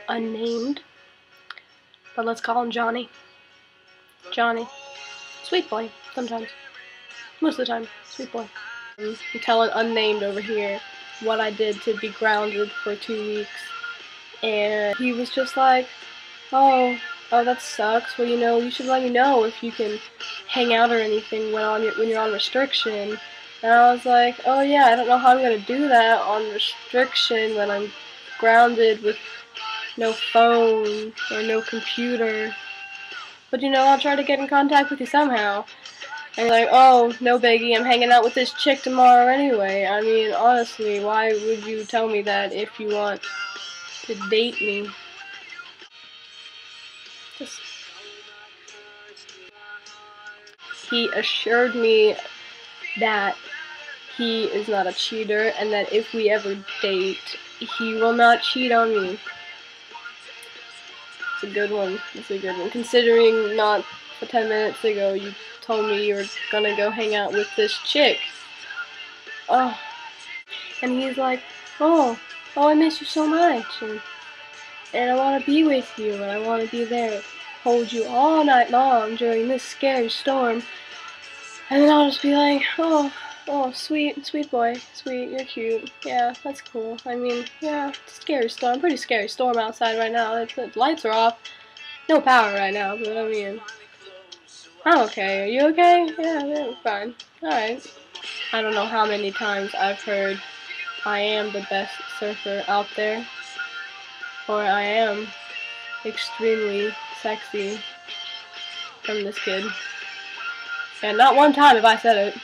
Unnamed, but let's call him Johnny. Johnny. Sweet boy, sometimes. Most of the time, sweet boy. I'm telling Unnamed over here what I did to be grounded for 2 weeks, and he was just like, oh, that sucks. Well, you should let me know if you can hang out or anything when you're on restriction. And I was like, oh yeah, I don't know how I'm gonna do that on restriction when I'm grounded with no phone or no computer. But I'll try to get in contact with you somehow. And you're like, oh, no biggie, I'm hanging out with this chick tomorrow anyway. I mean, honestly, why would you tell me that if you want to date me? He assured me that he is not a cheater and that if we ever date, he will not cheat on me. It's a good one. It's a good one. Considering not 10 minutes ago you told me you were gonna go hang out with this chick. Oh. And he's like, oh, I miss you so much. And I want to be with you, and I want to be there, hold you all night long during this scary storm. And then I'll just be like, oh, sweet boy, sweet, you're cute. Yeah, that's cool. I mean, yeah, it's a scary storm, pretty scary storm outside right now. The lights are off, no power right now, but I mean, I'm okay. Are you okay? Yeah, I'm fine. Alright. I don't know how many times I've heard, I am the best surfer out there, or I am extremely sexy from this kid. And not one time have I said it.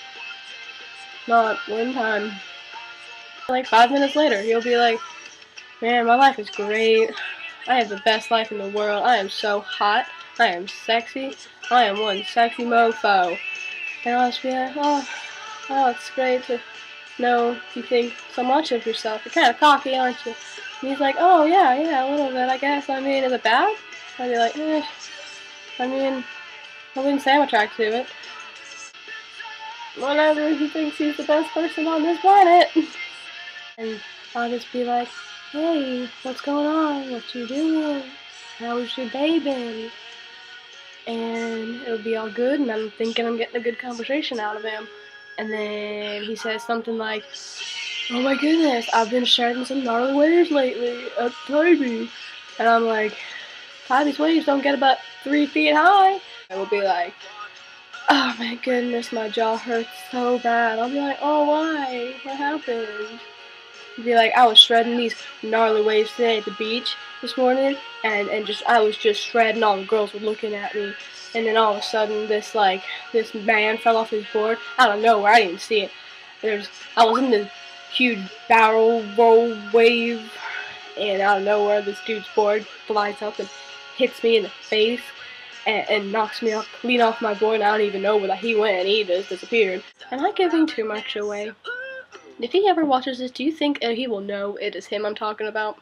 Not one time. Like 5 minutes later, he'll be like, man, my life is great. I have the best life in the world. I am so hot. I am sexy. I am one sexy mofo. And I'll just be like, oh, it's great to know you think so much of yourself. You're kind of cocky, aren't you? And he's like, oh, yeah, a little bit, I guess. I mean, is it bad? I'd be like, I mean, I wouldn't say I'm attracted to it. Whatever, he thinks he's the best person on this planet. And I'll just be like, hey, what's going on? What you doing? How's your day been? And it'll be all good, and I'm thinking I'm getting a good conversation out of him. And then he says something like, oh my goodness, I've been shedding some gnarly waves lately, a baby. And I'm like, these waves don't get about 3 feet high. I will be like, oh my goodness, my jaw hurts so bad. I'll be like, oh, why? What happened? He'll be like, I was shredding these gnarly waves today at the beach this morning, and I was just shredding. All the girls were looking at me, and then all of a sudden, this man fell off his board out of nowhere. I didn't even see it. I was in this huge barrel roll wave, and out of nowhere, this dude's board flies up and hits me in the face. And knocks me clean off my board, and I don't even know where he went. He just disappeared. Am I giving too much away? If he ever watches this, do you think he will know it is him I'm talking about?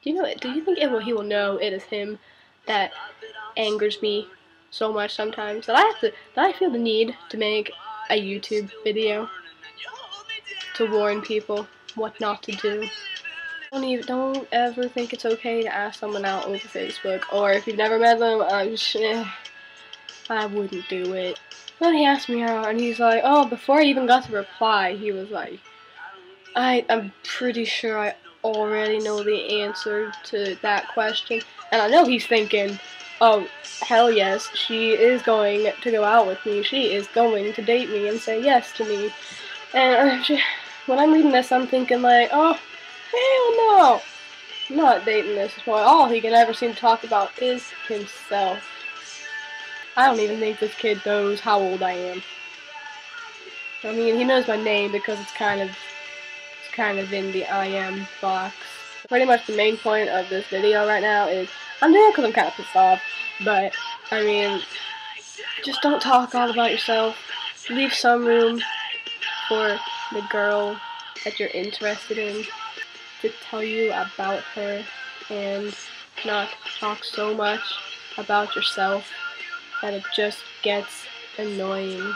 Do you think he will know it is him that angers me so much sometimes that I feel the need to make a YouTube video to warn people what not to do? Don't ever think it's okay to ask someone out over Facebook, or if you've never met them, I wouldn't do it. Then he asked me out, and he's like, oh, before I even got to reply, he was like, I'm pretty sure I already know the answer to that question. And I know he's thinking, oh, hell yes, she is going to go out with me, she is going to date me and say yes to me. And when I'm reading this, I'm thinking like, oh, hell no! I'm not dating this boy. All he can ever seem to talk about is himself. I don't even think this kid knows how old I am. I mean, he knows my name because it's kind of in the I am box. Pretty much the main point of this video right now is, I'm doing it because I'm kind of pissed off, but, I mean, just don't talk all about yourself. Leave some room for the girl that you're interested in to tell you about her, and not talk so much about yourself that it just gets annoying.